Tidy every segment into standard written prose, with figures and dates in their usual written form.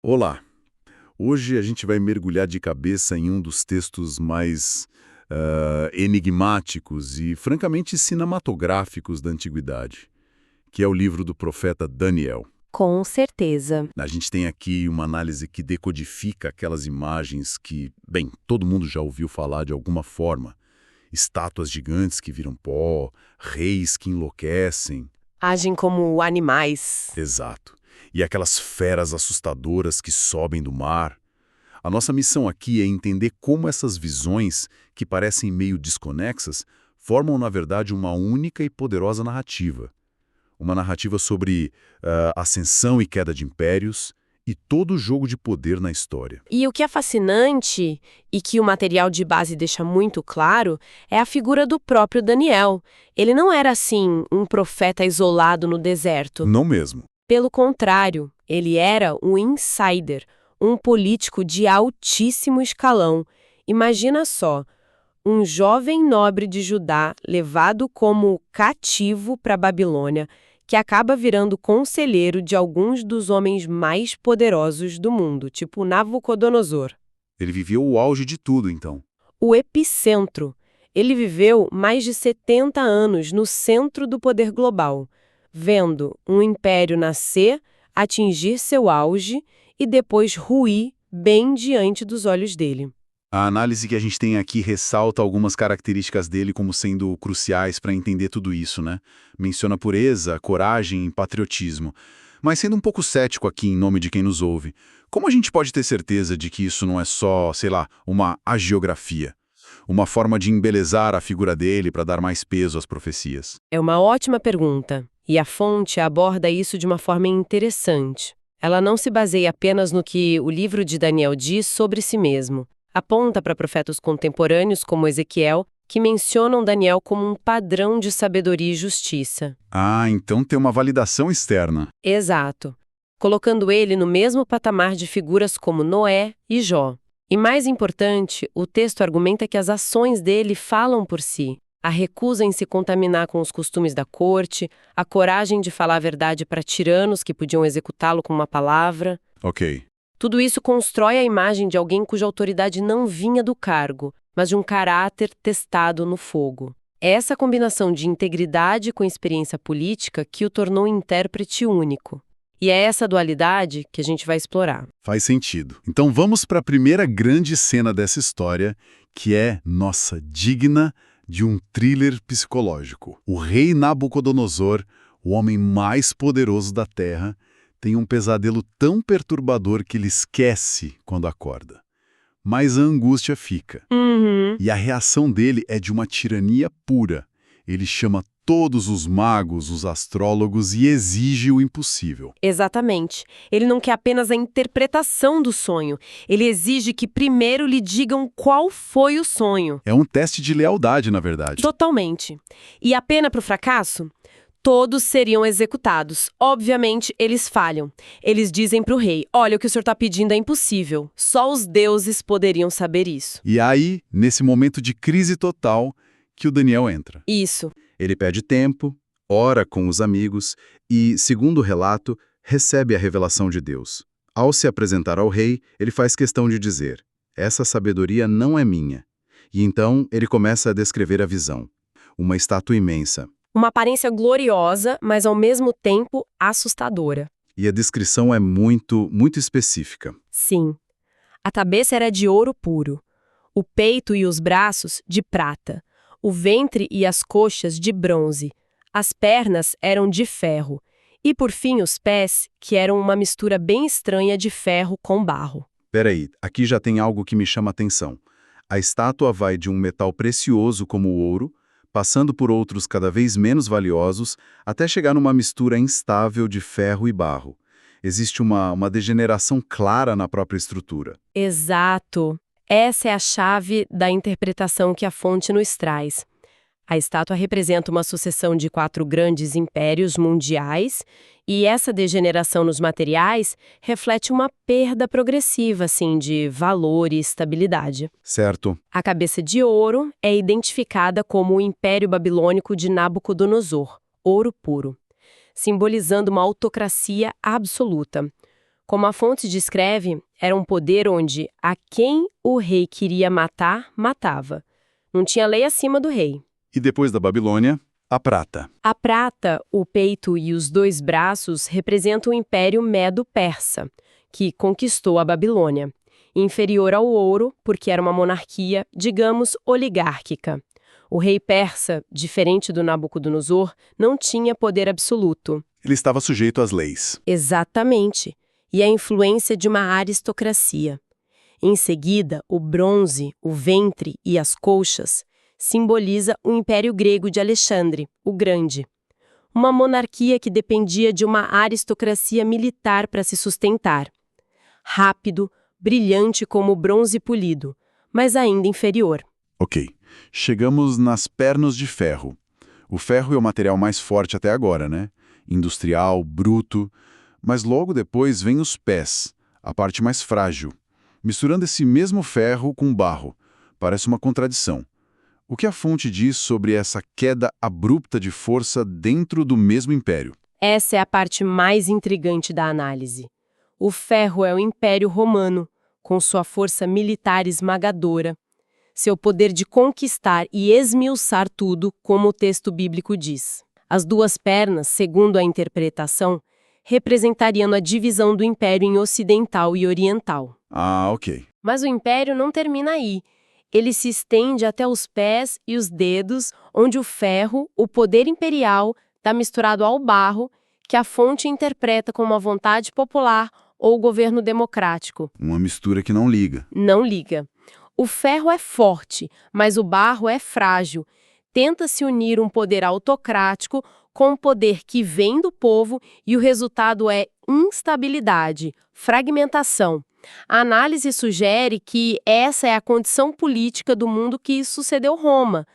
Olá! Hoje a gente vai mergulhar de cabeça em um dos textos mais enigmáticos e, francamente, cinematográficos da Antiguidade, que é o livro do profeta Daniel. Com certeza. A gente tem aqui uma análise que decodifica aquelas imagens que, bem, todo mundo já ouviu falar de alguma forma. Estátuas gigantes que viram pó, reis que enlouquecem. Agem como animais. Exato. E aquelas feras assustadoras que sobem do mar. A nossa missão aqui é entender como essas visões, que parecem meio desconexas, formam, na verdade, uma única e poderosa narrativa. Uma narrativa sobre ascensão e queda de impérios e todo o jogo de poder na história. E o que é fascinante, e que o material de base deixa muito claro, é a figura do próprio Daniel. Ele não era, assim, um profeta isolado no deserto. Não mesmo. Pelo contrário, ele era um insider, um político de altíssimo escalão. Imagina só, um jovem nobre de Judá levado como cativo para a Babilônia, que acaba virando conselheiro de alguns dos homens mais poderosos do mundo, tipo Nabucodonosor. Ele viveu o auge de tudo, então. O epicentro. Ele viveu mais de 70 anos no centro do poder global, vendo um império nascer, atingir seu auge e depois ruir bem diante dos olhos dele. A análise que a gente tem aqui ressalta algumas características dele como sendo cruciais para entender tudo isso, né? Menciona pureza, coragem e patriotismo. Mas sendo um pouco cético aqui em nome de quem nos ouve, como a gente pode ter certeza de que isso não é só, sei lá, uma hagiografia? Uma forma de embelezar a figura dele para dar mais peso às profecias? É uma ótima pergunta, e a fonte aborda isso de uma forma interessante. Ela não se baseia apenas no que o livro de Daniel diz sobre si mesmo. Aponta para profetas contemporâneos como Ezequiel, que mencionam Daniel como um padrão de sabedoria e justiça. Ah, então tem uma validação externa. Exato, colocando ele no mesmo patamar de figuras como Noé e Jó. E mais importante, o texto argumenta que as ações dele falam por si. A recusa em se contaminar com os costumes da corte, a coragem de falar a verdade para tiranos que podiam executá-lo com uma palavra. Ok. Tudo isso constrói a imagem de alguém cuja autoridade não vinha do cargo, mas de um caráter testado no fogo. É essa combinação de integridade com experiência política que o tornou um intérprete único. E é essa dualidade que a gente vai explorar. Faz sentido. Então vamos para a primeira grande cena dessa história, que é, nossa, digna de um thriller psicológico. O rei Nabucodonosor, o homem mais poderoso da Terra, tem um pesadelo tão perturbador que ele esquece quando acorda. Mas a angústia fica. E a reação dele é de uma tirania pura. Ele chama todos os magos, os astrólogos e exige o impossível. Exatamente. Ele não quer apenas a interpretação do sonho. Ele exige que primeiro lhe digam qual foi o sonho. É um teste de lealdade, na verdade. Totalmente. E a pena para o fracasso? Todos seriam executados. Obviamente, eles falham. Eles dizem para o rei, olha, o que o senhor está pedindo é impossível. Só os deuses poderiam saber isso. E aí, nesse momento de crise total, que o Daniel entra. Isso. Ele pede tempo, ora com os amigos e, segundo o relato, recebe a revelação de Deus. Ao se apresentar ao rei, ele faz questão de dizer, essa sabedoria não é minha. E então ele começa a descrever a visão. Uma estátua imensa. Uma aparência gloriosa, mas ao mesmo tempo assustadora. E a descrição é muito específica. Sim. A cabeça era de ouro puro. O peito e os braços, de prata. O ventre e as coxas, de bronze. As pernas eram de ferro. E, por fim, os pés, que eram uma mistura bem estranha de ferro com barro. Peraí, aqui já tem algo que me chama a atenção. A estátua vai de um metal precioso como o ouro, passando por outros cada vez menos valiosos, até chegar numa mistura instável de ferro e barro. Existe uma degeneração clara na própria estrutura. Exato. Essa é a chave da interpretação que a fonte nos traz. A estátua representa uma sucessão de 4 grandes impérios mundiais e essa degeneração nos materiais reflete uma perda progressiva, assim, de valor e estabilidade. Certo. A cabeça de ouro é identificada como o Império Babilônico de Nabucodonosor, ouro puro, simbolizando uma autocracia absoluta. Como a fonte descreve, era um poder onde a quem o rei queria matar, matava. Não tinha lei acima do rei. E depois da Babilônia, a prata. A prata, o peito e os 2 braços representam o Império Medo-Persa, que conquistou a Babilônia. Inferior ao ouro, porque era uma monarquia, digamos, oligárquica. O rei persa, diferente do Nabucodonosor, não tinha poder absoluto. Ele estava sujeito às leis. Exatamente. E a influência de uma aristocracia. Em seguida, o bronze, o ventre e as colchas simboliza o Império Grego de Alexandre, o Grande. Uma monarquia que dependia de uma aristocracia militar para se sustentar. Rápido, brilhante como o bronze polido, mas ainda inferior. Ok, chegamos nas pernas de ferro. O ferro é o material mais forte até agora, né? Industrial, bruto. Mas logo depois vem os pés, a parte mais frágil. Misturando esse mesmo ferro com barro. Parece uma contradição. O que a fonte diz sobre essa queda abrupta de força dentro do mesmo império? Essa é a parte mais intrigante da análise. O ferro é o Império Romano, com sua força militar esmagadora, seu poder de conquistar e esmiuçar tudo, como o texto bíblico diz. As 2 pernas, segundo a interpretação, representariam a divisão do império em ocidental e oriental. Ah, ok. Mas o império não termina aí. Ele se estende até os pés e os dedos, onde o ferro, o poder imperial, está misturado ao barro, que a fonte interpreta como a vontade popular ou o governo democrático. Uma mistura que não liga. Não liga. O ferro é forte, mas o barro é frágil. Tenta-se unir um poder autocrático com um poder que vem do povo e o resultado é instabilidade, fragmentação. A análise sugere que essa é a condição política do mundo que sucedeu Roma,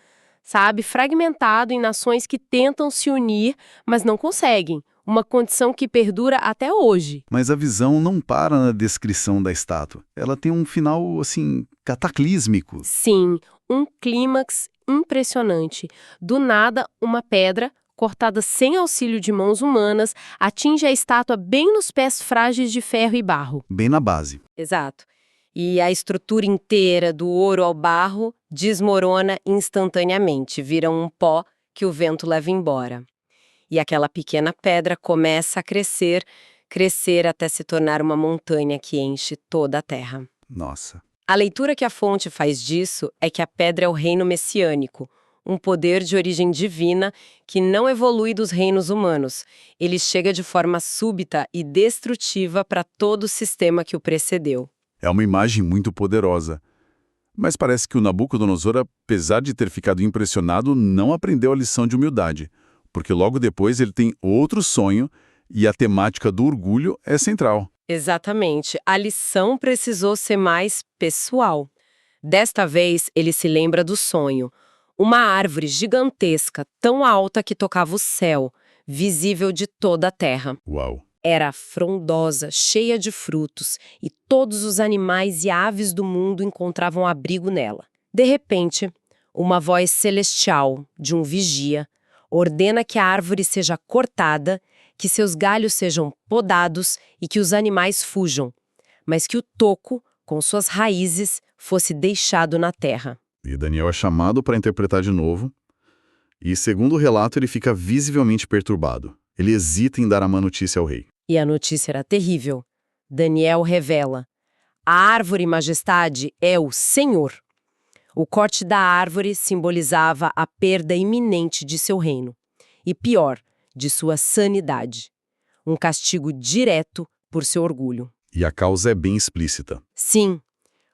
sabe? Fragmentado em nações que tentam se unir, mas não conseguem. Uma condição que perdura até hoje. Mas a visão não para na descrição da estátua. Ela tem um final, assim, cataclísmico. Sim, um clímax impressionante. Do nada, uma pedra, cortada sem auxílio de mãos humanas, atinge a estátua bem nos pés frágeis de ferro e barro. Bem na base. Exato. E a estrutura inteira, do ouro ao barro, desmorona instantaneamente, vira um pó que o vento leva embora. E aquela pequena pedra começa a crescer, crescer até se tornar uma montanha que enche toda a terra. Nossa. A leitura que a fonte faz disso é que a pedra é o reino messiânico, um poder de origem divina que não evolui dos reinos humanos. Ele chega de forma súbita e destrutiva para todo o sistema que o precedeu. É uma imagem muito poderosa. Mas parece que o Nabucodonosor, apesar de ter ficado impressionado, não aprendeu a lição de humildade, porque logo depois ele tem outro sonho e a temática do orgulho é central. Exatamente. A lição precisou ser mais pessoal. Desta vez, ele se lembra do sonho. Uma árvore gigantesca, tão alta que tocava o céu, visível de toda a terra. Uau! Era frondosa, cheia de frutos, e todos os animais e aves do mundo encontravam abrigo nela. De repente, uma voz celestial, de um vigia, ordena que a árvore seja cortada, que seus galhos sejam podados e que os animais fujam, mas que o toco, com suas raízes, fosse deixado na terra. E Daniel é chamado para interpretar de novo, e segundo o relato ele fica visivelmente perturbado. Ele hesita em dar a má notícia ao rei. E a notícia era terrível. Daniel revela: a árvore majestade é o Senhor. O corte da árvore simbolizava a perda iminente de seu reino. E pior, de sua sanidade. Um castigo direto por seu orgulho. E a causa é bem explícita. Sim,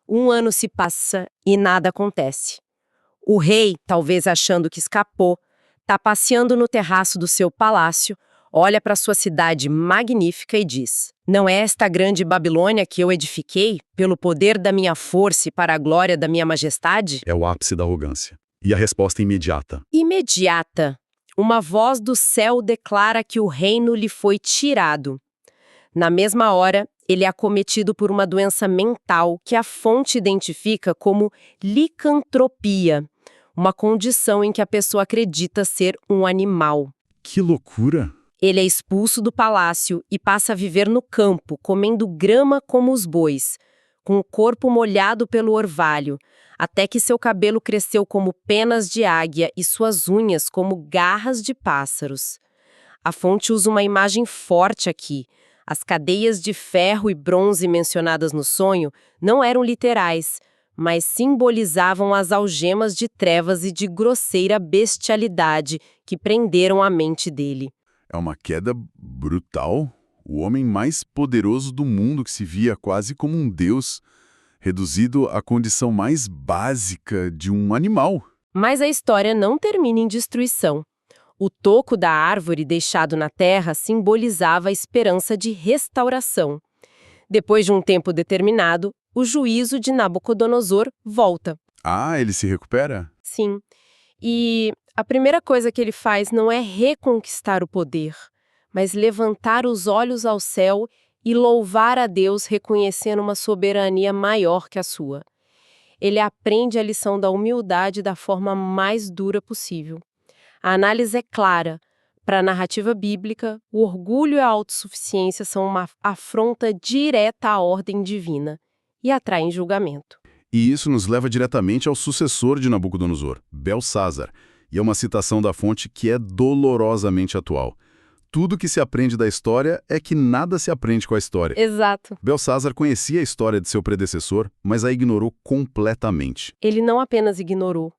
1 ano se passa e nada acontece. O rei, talvez achando que escapou, está passeando no terraço do seu palácio, olha para sua cidade magnífica e diz: não é esta grande Babilônia que eu edifiquei, pelo poder da minha força e para a glória da minha majestade? É o ápice da arrogância. E a resposta é imediata. Imediata. Uma voz do céu declara que o reino lhe foi tirado. Na mesma hora, ele é acometido por uma doença mental que a fonte identifica como licantropia, uma condição em que a pessoa acredita ser um animal. Que loucura! Ele é expulso do palácio e passa a viver no campo, comendo grama como os bois, com o corpo molhado pelo orvalho, até que seu cabelo cresceu como penas de águia e suas unhas como garras de pássaros. A fonte usa uma imagem forte aqui. As cadeias de ferro e bronze mencionadas no sonho não eram literais, mas simbolizavam as algemas de trevas e de grosseira bestialidade que prenderam a mente dele. É uma queda brutal. O homem mais poderoso do mundo que se via quase como um deus, reduzido à condição mais básica de um animal. Mas a história não termina em destruição. O toco da árvore deixado na terra simbolizava a esperança de restauração. Depois de um tempo determinado, o juízo de Nabucodonosor volta. Ah, ele se recupera? Sim. E a primeira coisa que ele faz não é reconquistar o poder, mas levantar os olhos ao céu e louvar a Deus reconhecendo uma soberania maior que a sua. Ele aprende a lição da humildade da forma mais dura possível. A análise é clara. Para a narrativa bíblica, o orgulho e a autossuficiência são uma afronta direta à ordem divina e atraem julgamento. E isso nos leva diretamente ao sucessor de Nabucodonosor, Belsázar, e é uma citação da fonte que é dolorosamente atual. Tudo que se aprende da história é que nada se aprende com a história. Exato. Belsázar conhecia a história de seu predecessor, mas a ignorou completamente. Ele não apenas ignorou,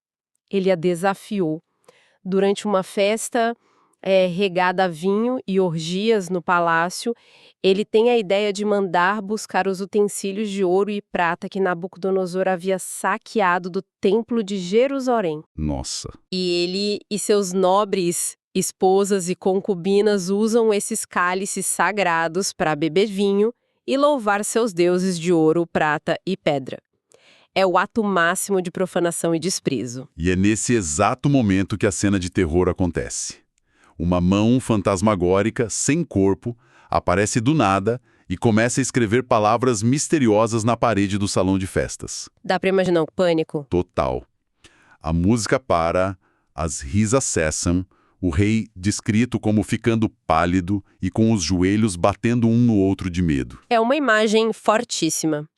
ele a desafiou. Durante uma festa regada a vinho e orgias no palácio, ele tem a ideia de mandar buscar os utensílios de ouro e prata que Nabucodonosor havia saqueado do templo de Jerusalém. Nossa. E ele e seus nobres esposas e concubinas usam esses cálices sagrados para beber vinho e louvar seus deuses de ouro, prata e pedra. É o ato máximo de profanação e desprezo. E é nesse exato momento que a cena de terror acontece. Uma mão fantasmagórica, sem corpo, aparece do nada e começa a escrever palavras misteriosas na parede do salão de festas. Dá para imaginar o pânico? Total. A música para, as risas cessam, o rei descrito como ficando pálido e com os joelhos batendo um no outro de medo. É uma imagem fortíssima.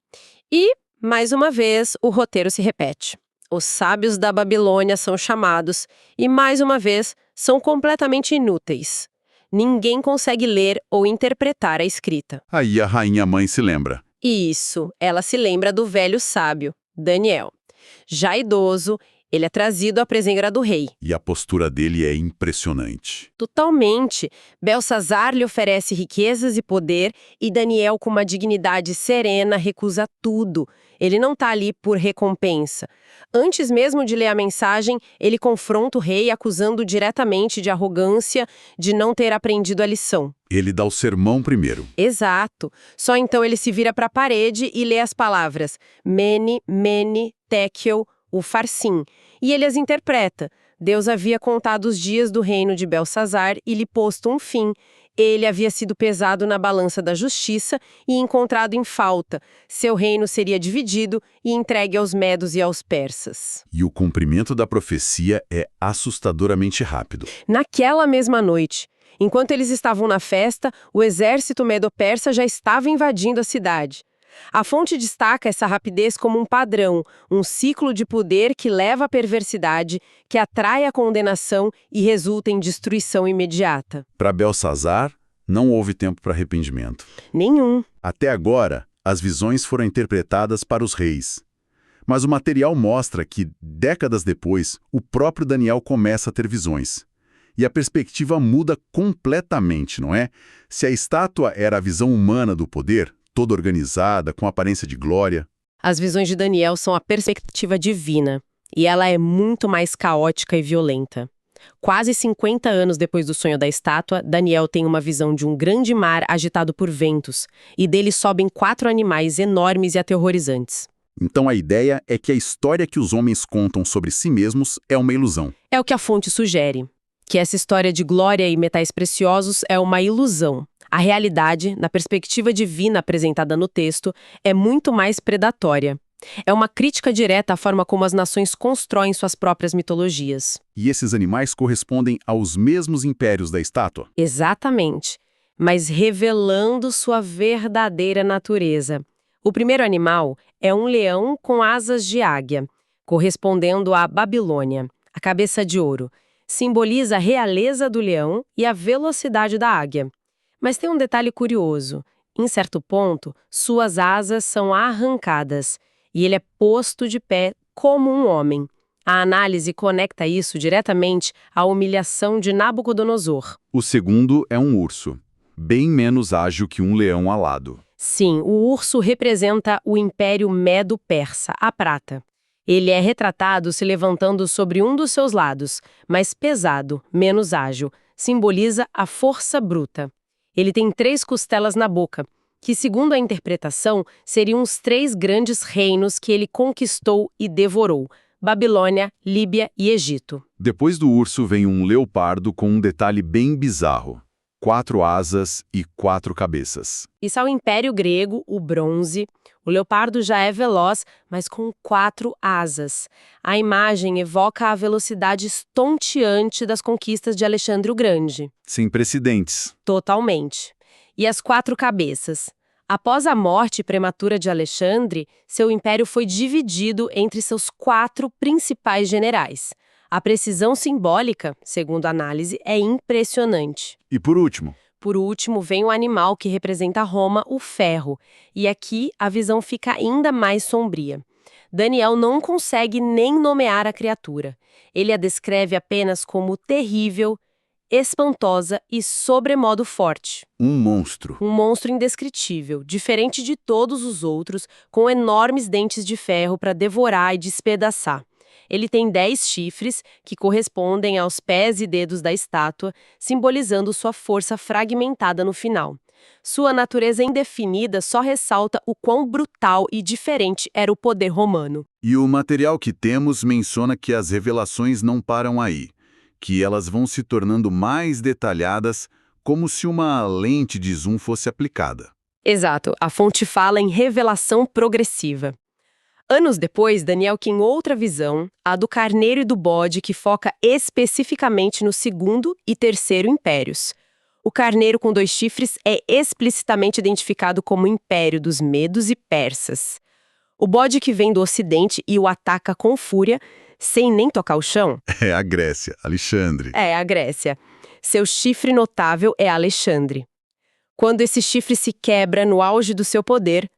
E, mais uma vez, o roteiro se repete. Os sábios da Babilônia são chamados e, mais uma vez, são completamente inúteis. Ninguém consegue ler ou interpretar a escrita. Aí a rainha-mãe se lembra. Isso, ela se lembra do velho sábio, Daniel. Já idoso, ele é trazido à presença do rei. E a postura dele é impressionante. Totalmente. Belsazar lhe oferece riquezas e poder e Daniel, com uma dignidade serena, recusa tudo. Ele não está ali por recompensa. Antes mesmo de ler a mensagem, ele confronta o rei acusando diretamente de arrogância, de não ter aprendido a lição. Ele dá o sermão primeiro. Exato. Só então ele se vira para a parede e lê as palavras Mene, Mene, Tekel, o Farsim, e ele as interpreta. Deus havia contado os dias do reino de Belsazar e lhe posto um fim. Ele havia sido pesado na balança da justiça e encontrado em falta. Seu reino seria dividido e entregue aos medos e aos persas. E o cumprimento da profecia é assustadoramente rápido. Naquela mesma noite, enquanto eles estavam na festa, o exército medo-persa já estava invadindo a cidade. A fonte destaca essa rapidez como um padrão, um ciclo de poder que leva à perversidade, que atrai a condenação e resulta em destruição imediata. Para Belsazar, não houve tempo para arrependimento. Nenhum. Até agora, as visões foram interpretadas para os reis. Mas o material mostra que, décadas depois, o próprio Daniel começa a ter visões. E a perspectiva muda completamente, não é? Se a estátua era a visão humana do poder, toda organizada, com aparência de glória. As visões de Daniel são a perspectiva divina, e ela é muito mais caótica e violenta. Quase 50 anos depois do sonho da estátua, Daniel tem uma visão de um grande mar agitado por ventos, e dele sobem 4 animais enormes e aterrorizantes. Então a ideia é que a história que os homens contam sobre si mesmos é uma ilusão. É o que a fonte sugere, que essa história de glória e metais preciosos é uma ilusão. A realidade, na perspectiva divina apresentada no texto, é muito mais predatória. É uma crítica direta à forma como as nações constroem suas próprias mitologias. E esses animais correspondem aos mesmos impérios da estátua? Exatamente, mas revelando sua verdadeira natureza. O primeiro animal é um leão com asas de águia, correspondendo à Babilônia. A cabeça de ouro simboliza a realeza do leão e a velocidade da águia. Mas tem um detalhe curioso. Em certo ponto, suas asas são arrancadas e ele é posto de pé como um homem. A análise conecta isso diretamente à humilhação de Nabucodonosor. O segundo é um urso, bem menos ágil que um leão alado. Sim, o urso representa o Império Medo-Persa, a prata. Ele é retratado se levantando sobre um dos seus lados, mais pesado, menos ágil, simboliza a força bruta. Ele tem 3 costelas na boca, que, segundo a interpretação, seriam os 3 grandes reinos que ele conquistou e devorou: Babilônia, Líbia e Egito. Depois do urso vem um leopardo com um detalhe bem bizarro: 4 asas e 4 cabeças. Isso é o Império Grego, o bronze. O leopardo já é veloz, mas com 4 asas. A imagem evoca a velocidade estonteante das conquistas de Alexandre o Grande. Sem precedentes. Totalmente. E as 4 cabeças? Após a morte prematura de Alexandre, seu império foi dividido entre seus 4 principais generais. A precisão simbólica, segundo a análise, é impressionante. E por último? Por último, vem o animal que representa Roma, o ferro. E aqui a visão fica ainda mais sombria. Daniel não consegue nem nomear a criatura. Ele a descreve apenas como terrível, espantosa e sobremodo forte. Um monstro. Um monstro indescritível, diferente de todos os outros, com enormes dentes de ferro para devorar e despedaçar. Ele tem 10 chifres, que correspondem aos pés e dedos da estátua, simbolizando sua força fragmentada no final. Sua natureza indefinida só ressalta o quão brutal e diferente era o poder romano. E o material que temos menciona que as revelações não param aí, que elas vão se tornando mais detalhadas, como se uma lente de zoom fosse aplicada. Exato, a fonte fala em revelação progressiva. Anos depois, Daniel tem outra visão, a do carneiro e do bode, que foca especificamente no segundo e terceiro impérios. O carneiro com 2 chifres é explicitamente identificado como império dos medos e persas. O bode que vem do ocidente e o ataca com fúria, sem nem tocar o chão, É a Grécia, Alexandre. é a Grécia. Seu chifre notável é Alexandre. Quando esse chifre se quebra no auge do seu poder,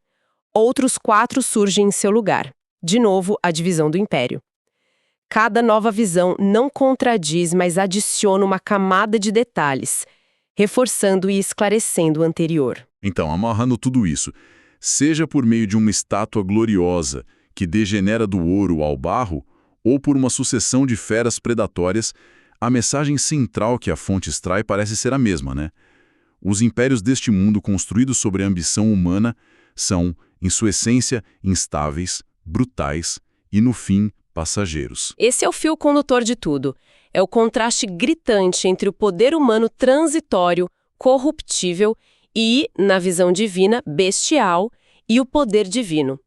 outros 4 surgem em seu lugar. De novo, a divisão do império. Cada nova visão não contradiz, mas adiciona uma camada de detalhes, reforçando e esclarecendo o anterior. Então, amarrando tudo isso, seja por meio de uma estátua gloriosa que degenera do ouro ao barro, ou por uma sucessão de feras predatórias, a mensagem central que a fonte extrai parece ser a mesma, né? Os impérios deste mundo construídos sobre a ambição humana são, em sua essência, instáveis, brutais e, no fim, passageiros. Esse é o fio condutor de tudo. É o contraste gritante entre o poder humano transitório, corruptível e, na visão divina, bestial, e o poder divino.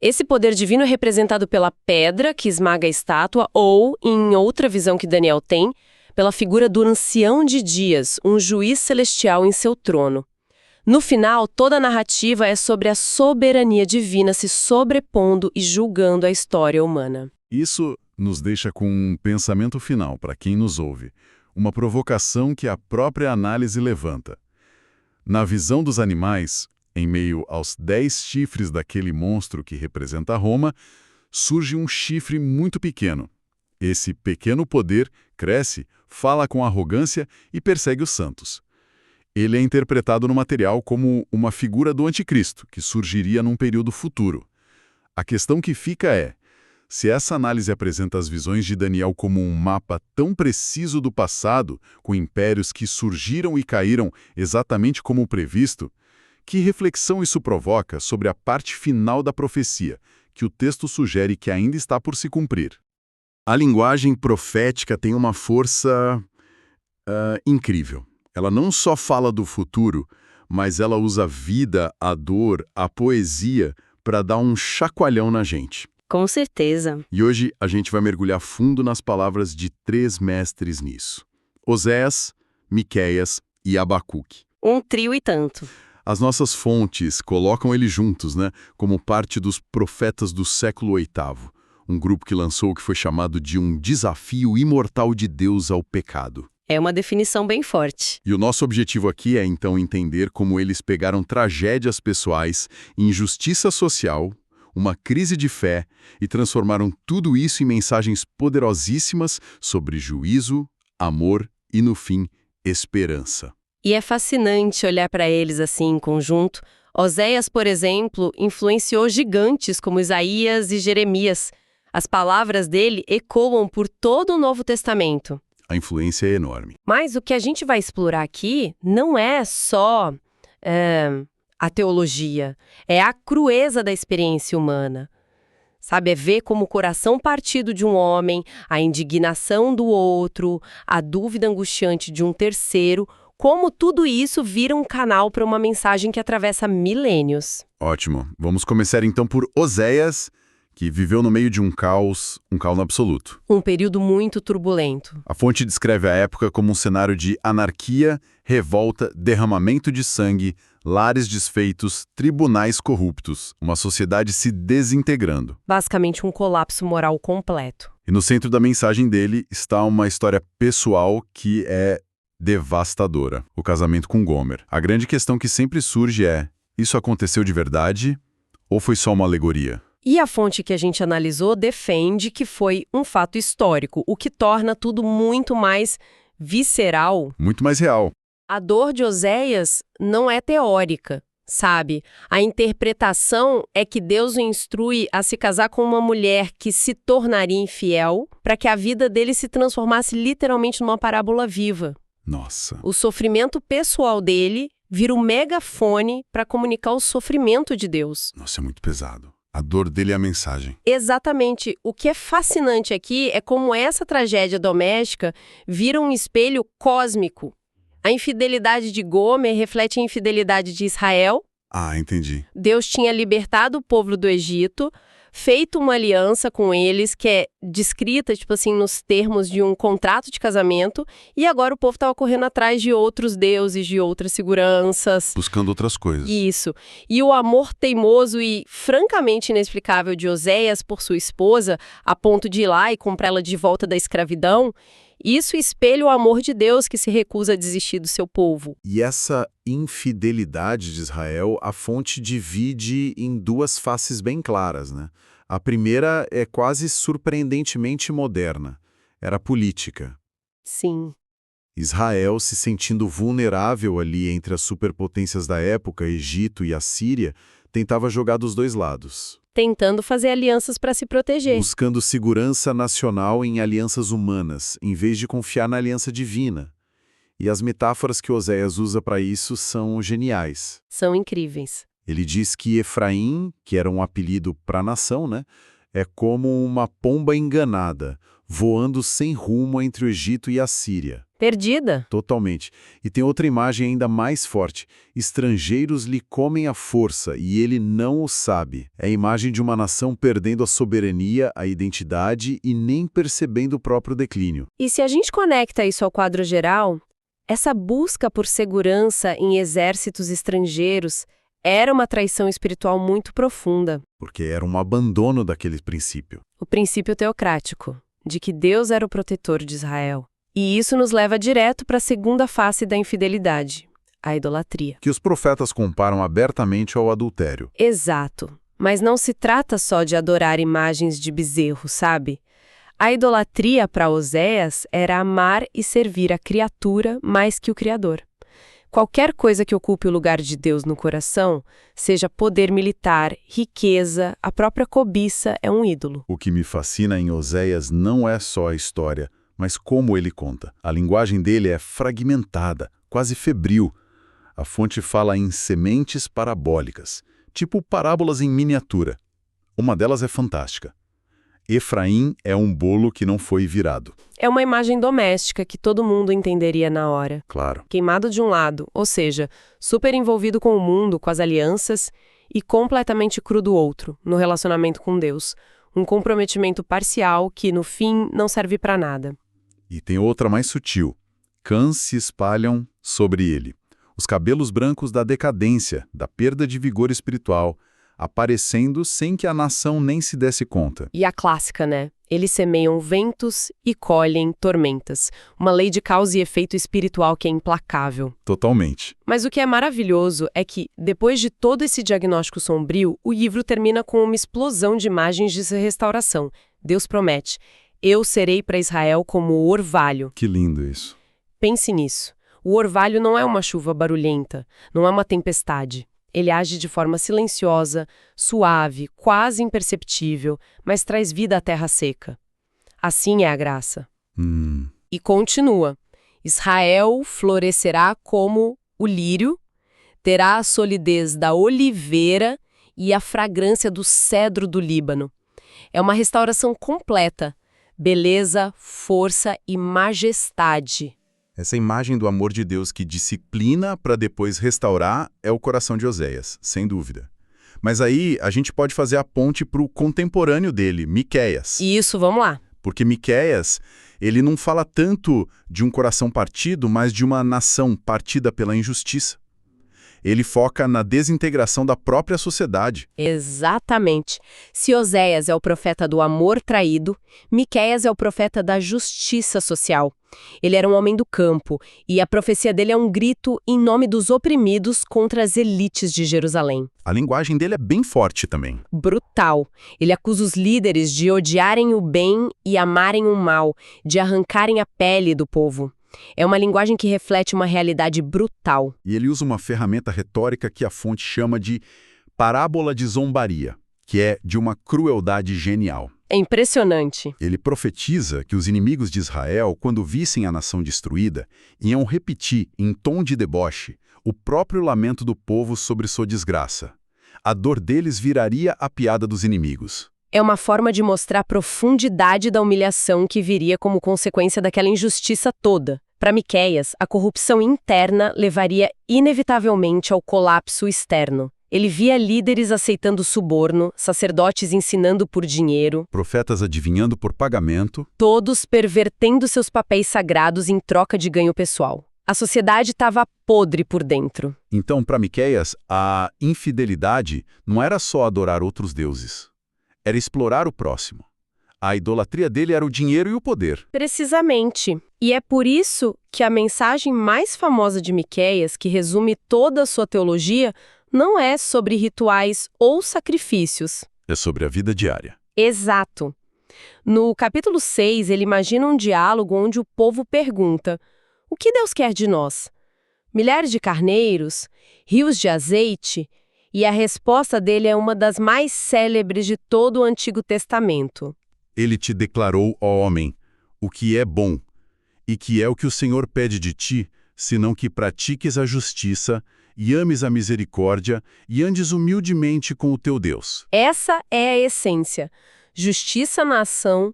Esse poder divino é representado pela pedra que esmaga a estátua ou, em outra visão que Daniel tem, pela figura do ancião de dias, um juiz celestial em seu trono. No final, toda a narrativa é sobre a soberania divina se sobrepondo e julgando a história humana. Isso nos deixa com um pensamento final para quem nos ouve, uma provocação que a própria análise levanta. Na visão dos animais, em meio aos 10 chifres daquele monstro que representa Roma, surge um chifre muito pequeno. Esse pequeno poder cresce, fala com arrogância e persegue os santos. Ele é interpretado no material como uma figura do anticristo, que surgiria num período futuro. A questão que fica é, se essa análise apresenta as visões de Daniel como um mapa tão preciso do passado, com impérios que surgiram e caíram exatamente como previsto, que reflexão isso provoca sobre a parte final da profecia, que o texto sugere que ainda está por se cumprir? A linguagem profética tem uma força incrível. Ela não só fala do futuro, mas ela usa a vida, a dor, a poesia para dar um chacoalhão na gente. Com certeza. E hoje a gente vai mergulhar fundo nas palavras de 3 mestres nisso: Oséias, Miqueias e Abacuque. Um trio e tanto. As nossas fontes colocam eles juntos, né, como parte dos profetas do século VIII, um grupo que lançou o que foi chamado de um desafio imortal de Deus ao pecado. É uma definição bem forte. E o nosso objetivo aqui é, então, entender como eles pegaram tragédias pessoais, injustiça social, uma crise de fé e transformaram tudo isso em mensagens poderosíssimas sobre juízo, amor e, no fim, esperança. E é fascinante olhar para eles assim em conjunto. Oséias, por exemplo, influenciou gigantes como Isaías e Jeremias. As palavras dele ecoam por todo o Novo Testamento. A influência é enorme. Mas o que a gente vai explorar aqui não é só a teologia, é a crueza da experiência humana. Sabe, é ver como o coração partido de um homem, a indignação do outro, a dúvida angustiante de um terceiro, como tudo isso vira um canal para uma mensagem que atravessa milênios. Ótimo. Vamos começar então por Oséias, que viveu no meio de um caos absoluto. Um período muito turbulento. A fonte descreve a época como um cenário de anarquia, revolta, derramamento de sangue, lares desfeitos, tribunais corruptos, uma sociedade se desintegrando. Basicamente um colapso moral completo. E no centro da mensagem dele está uma história pessoal que é devastadora: o casamento com Gomer. A grande questão que sempre surge é: isso aconteceu de verdade ou foi só uma alegoria? E a fonte que a gente analisou defende que foi um fato histórico, o que torna tudo muito mais visceral. Muito mais real. A dor de Oséias não é teórica, sabe? A interpretação é que Deus o instrui a se casar com uma mulher que se tornaria infiel para que a vida dele se transformasse literalmente numa parábola viva. Nossa. O sofrimento pessoal dele vira um megafone para comunicar o sofrimento de Deus. Nossa, é muito pesado. A dor dele é a mensagem. Exatamente. O que é fascinante aqui é como essa tragédia doméstica vira um espelho cósmico. A infidelidade de Gomer reflete a infidelidade de Israel. Ah, entendi. Deus tinha libertado o povo do Egito, feito uma aliança com eles, que é descrita, tipo assim, nos termos de um contrato de casamento, e agora o povo estava correndo atrás de outros deuses, de outras seguranças. Buscando outras coisas. Isso. E o amor teimoso e francamente inexplicável de Oséias por sua esposa, a ponto de ir lá e comprá-la de volta da escravidão, isso espelha o amor de Deus que se recusa a desistir do seu povo. E essa infidelidade de Israel, a fonte divide em 2 faces bem claras, né? A primeira é quase surpreendentemente moderna. Era política. Sim. Israel, se sentindo vulnerável ali entre as superpotências da época, Egito e Assíria, tentava jogar dos 2 lados. Tentando fazer alianças para se proteger. Buscando segurança nacional em alianças humanas, em vez de confiar na aliança divina. E as metáforas que Oséias usa para isso são geniais. São incríveis. Ele diz que Efraim, que era um apelido para a nação, né, é como uma pomba enganada, voando sem rumo entre o Egito e a Síria. Perdida. Totalmente. E tem outra imagem ainda mais forte. Estrangeiros lhe comem à força e ele não o sabe. É a imagem de uma nação perdendo a soberania, a identidade e nem percebendo o próprio declínio. E se a gente conecta isso ao quadro geral, essa busca por segurança em exércitos estrangeiros era uma traição espiritual muito profunda. Porque era um abandono daquele princípio. O princípio teocrático, de que Deus era o protetor de Israel. E isso nos leva direto para a segunda face da infidelidade, a idolatria. Que os profetas comparam abertamente ao adultério. Exato. Mas não se trata só de adorar imagens de bezerro, sabe? A idolatria para Oséias era amar e servir a criatura mais que o Criador. Qualquer coisa que ocupe o lugar de Deus no coração, seja poder militar, riqueza, a própria cobiça, é um ídolo. O que me fascina em Oséias não é só a história, mas como ele conta. A linguagem dele é fragmentada, quase febril. A fonte fala em sementes parabólicas, tipo parábolas em miniatura. Uma delas é fantástica. Efraim é um bolo que não foi virado. É uma imagem doméstica que todo mundo entenderia na hora. Claro. Queimado de um lado, ou seja, super envolvido com o mundo, com as alianças, e completamente cru do outro, no relacionamento com Deus. Um comprometimento parcial que, no fim, não serve para nada. E tem outra mais sutil. Cães se espalham sobre ele. Os cabelos brancos da decadência, da perda de vigor espiritual, aparecendo sem que a nação nem se desse conta. E a clássica, né? Eles semeiam ventos e colhem tormentas. Uma lei de causa e efeito espiritual que é implacável. Totalmente. Mas o que é maravilhoso é que, depois de todo esse diagnóstico sombrio, o livro termina com uma explosão de imagens de restauração. Deus promete: eu serei para Israel como o orvalho. Que lindo isso. Pense nisso. O orvalho não é uma chuva barulhenta, não é uma tempestade. Ele age de forma silenciosa, suave, quase imperceptível, mas traz vida à terra seca. Assim é a graça. E continua. Israel florescerá como o lírio, terá a solidez da oliveira e a fragrância do cedro do Líbano. É uma restauração completa. Beleza, força e majestade. Essa imagem do amor de Deus que disciplina para depois restaurar é o coração de Oséias, sem dúvida. Mas aí a gente pode fazer a ponte para o contemporâneo dele, Miqueias. Isso, vamos lá. Porque Miqueias, ele não fala tanto de um coração partido, mas de uma nação partida pela injustiça. Ele foca na desintegração da própria sociedade. Exatamente. Se Oséias é o profeta do amor traído, Miqueias é o profeta da justiça social. Ele era um homem do campo, e a profecia dele é um grito em nome dos oprimidos contra as elites de Jerusalém. A linguagem dele é bem forte também. Brutal. Ele acusa os líderes de odiarem o bem e amarem o mal, de arrancarem a pele do povo. É uma linguagem que reflete uma realidade brutal. E ele usa uma ferramenta retórica que a fonte chama de parábola de zombaria, que é de uma crueldade genial. É impressionante. Ele profetiza que os inimigos de Israel, quando vissem a nação destruída, iam repetir, em tom de deboche, o próprio lamento do povo sobre sua desgraça. A dor deles viraria a piada dos inimigos. É uma forma de mostrar a profundidade da humilhação que viria como consequência daquela injustiça toda. Para Miqueias, a corrupção interna levaria inevitavelmente ao colapso externo. Ele via líderes aceitando suborno, sacerdotes ensinando por dinheiro, profetas adivinhando por pagamento, todos pervertendo seus papéis sagrados em troca de ganho pessoal. A sociedade estava podre por dentro. Então, para Miqueias, a infidelidade não era só adorar outros deuses. Era explorar o próximo. A idolatria dele era o dinheiro e o poder. Precisamente. E é por isso que a mensagem mais famosa de Miqueias, que resume toda a sua teologia, não é sobre rituais ou sacrifícios. É sobre a vida diária. Exato. No capítulo 6, ele imagina um diálogo onde o povo pergunta: o que Deus quer de nós? Milhares de carneiros? Rios de azeite? E a resposta dele é uma das mais célebres de todo o Antigo Testamento. Ele te declarou, ó homem, o que é bom, e que é o que o Senhor pede de ti, senão que pratiques a justiça, e ames a misericórdia, e andes humildemente com o teu Deus. Essa é a essência. Justiça na ação,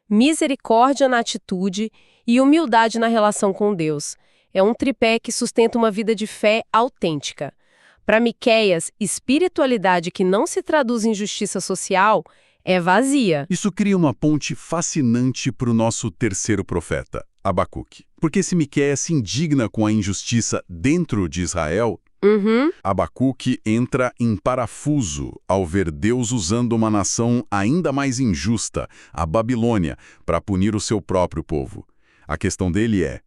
misericórdia na atitude e humildade na relação com Deus. É um tripé que sustenta uma vida de fé autêntica. Para Miqueias, espiritualidade que não se traduz em justiça social é vazia. Isso cria uma ponte fascinante para o nosso terceiro profeta, Abacuque. Porque se Miqueias se indigna com a injustiça dentro de Israel, Abacuque entra em parafuso ao ver Deus usando uma nação ainda mais injusta, a Babilônia, para punir o seu próprio povo. A questão dele é: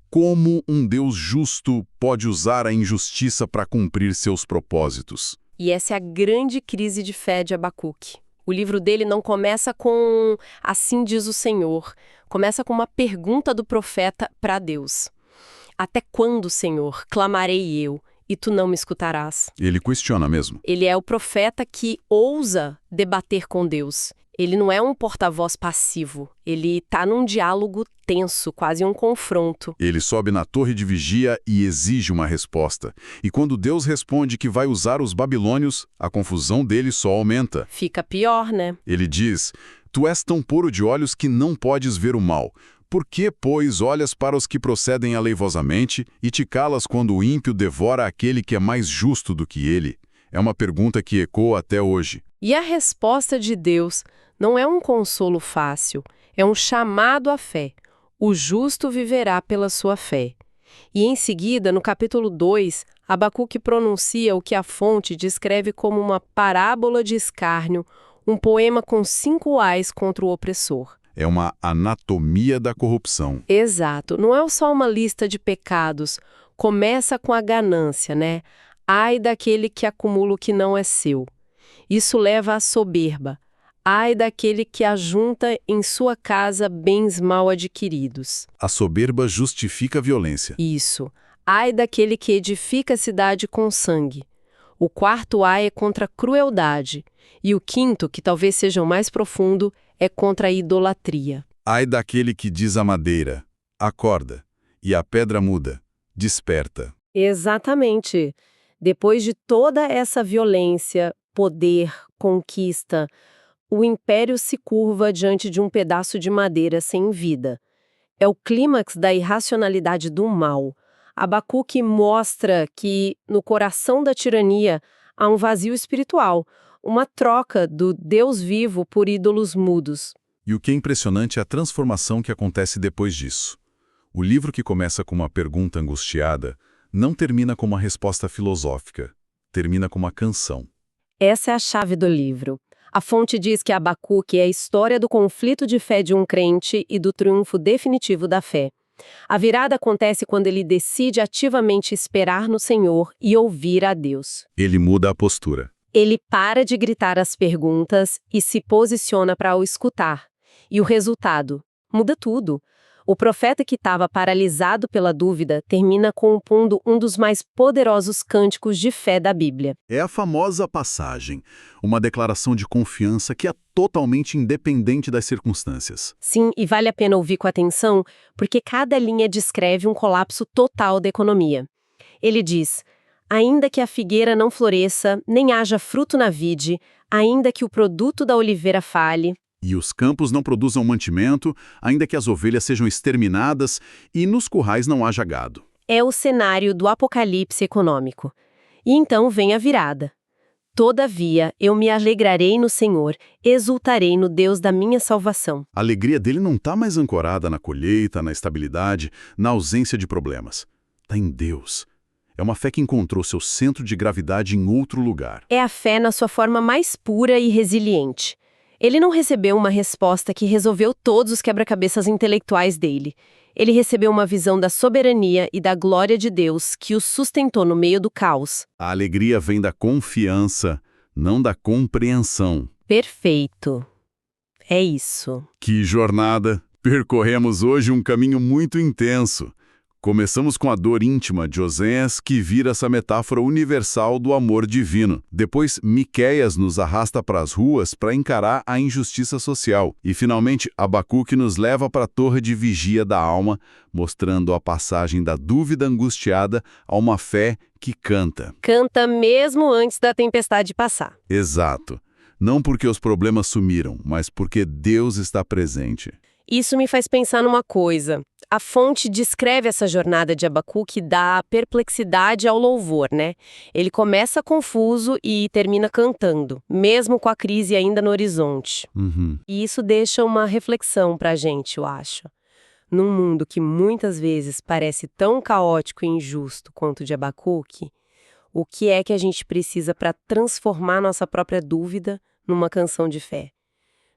como um Deus justo pode usar a injustiça para cumprir seus propósitos? E essa é a grande crise de fé de Abacuque. O livro dele não começa com "assim diz o Senhor", começa com uma pergunta do profeta para Deus. Até quando, Senhor, clamarei eu, e tu não me escutarás? Ele questiona mesmo. Ele é o profeta que ousa debater com Deus. Ele não é um porta-voz passivo. Ele está num diálogo tenso, quase um confronto. Ele sobe na torre de vigia e exige uma resposta. E quando Deus responde que vai usar os babilônios, a confusão dele só aumenta. Fica pior, né? Ele diz: tu és tão puro de olhos que não podes ver o mal. Por que, pois, olhas para os que procedem aleivosamente e te calas quando o ímpio devora aquele que é mais justo do que ele? É uma pergunta que ecoa até hoje. E a resposta de Deus não é um consolo fácil, é um chamado à fé. O justo viverá pela sua fé. E em seguida, no capítulo 2, Abacuque pronuncia o que a fonte descreve como uma parábola de escárnio, um poema com 5 ais contra o opressor. É uma anatomia da corrupção. Exato, não é só uma lista de pecados. Começa com a ganância, né? Ai daquele que acumula o que não é seu. Isso leva à soberba. Ai daquele que ajunta em sua casa bens mal adquiridos. A soberba justifica a violência. Isso. Ai daquele que edifica a cidade com sangue. O 4º ai é contra a crueldade. E o 5º, que talvez seja o mais profundo, é contra a idolatria. Ai daquele que diz à madeira, acorda, e à pedra muda, desperta. Exatamente. Depois de toda essa violência, poder, conquista, o império se curva diante de um pedaço de madeira sem vida. É o clímax da irracionalidade do mal. Abacuque mostra que, no coração da tirania, há um vazio espiritual, uma troca do Deus vivo por ídolos mudos. E o que é impressionante é a transformação que acontece depois disso. O livro, que começa com uma pergunta angustiada, não termina com uma resposta filosófica, termina com uma canção. Essa é a chave do livro. A fonte diz que Abacuque é a história do conflito de fé de um crente e do triunfo definitivo da fé. A virada acontece quando ele decide ativamente esperar no Senhor e ouvir a Deus. Ele muda a postura. Ele para de gritar as perguntas e se posiciona para o escutar. E o resultado? Muda tudo. O profeta que estava paralisado pela dúvida termina compondo um dos mais poderosos cânticos de fé da Bíblia. É a famosa passagem, uma declaração de confiança que é totalmente independente das circunstâncias. Sim, e vale a pena ouvir com atenção, porque cada linha descreve um colapso total da economia. Ele diz: ainda que a figueira não floresça, nem haja fruto na vide, ainda que o produto da oliveira falhe, E os campos não produzam mantimento, ainda que as ovelhas sejam exterminadas e nos currais não haja gado. é o cenário do apocalipse econômico. E então vem a virada. Todavia, eu me alegrarei no Senhor, exultarei no Deus da minha salvação. A alegria dele não está mais ancorada na colheita, na estabilidade, na ausência de problemas. Está em Deus. É uma fé que encontrou seu centro de gravidade em outro lugar. É a fé na sua forma mais pura e resiliente. Ele não recebeu uma resposta que resolveu todos os quebra-cabeças intelectuais dele. Ele recebeu uma visão da soberania e da glória de Deus que o sustentou no meio do caos. A alegria vem da confiança, não da compreensão. Perfeito. É isso. Que jornada! Percorremos hoje um caminho muito intenso. Começamos com a dor íntima de Osés, que vira essa metáfora universal do amor divino. Depois, Miqueias nos arrasta para as ruas para encarar a injustiça social. E, finalmente, Abacuque nos leva para a torre de vigia da alma, mostrando a passagem da dúvida angustiada a uma fé que canta. Canta mesmo antes da tempestade passar. Exato. Não porque os problemas sumiram, mas porque Deus está presente. Isso me faz pensar numa coisa. A fonte descreve essa jornada de Abacuque da perplexidade ao louvor, né? Ele começa confuso e termina cantando, mesmo com a crise ainda no horizonte. E isso deixa uma reflexão pra gente, eu acho. Num mundo que muitas vezes parece tão caótico e injusto quanto o de Abacuque, o que é que a gente precisa para transformar nossa própria dúvida numa canção de fé?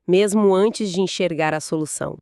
Mesmo antes de enxergar a solução.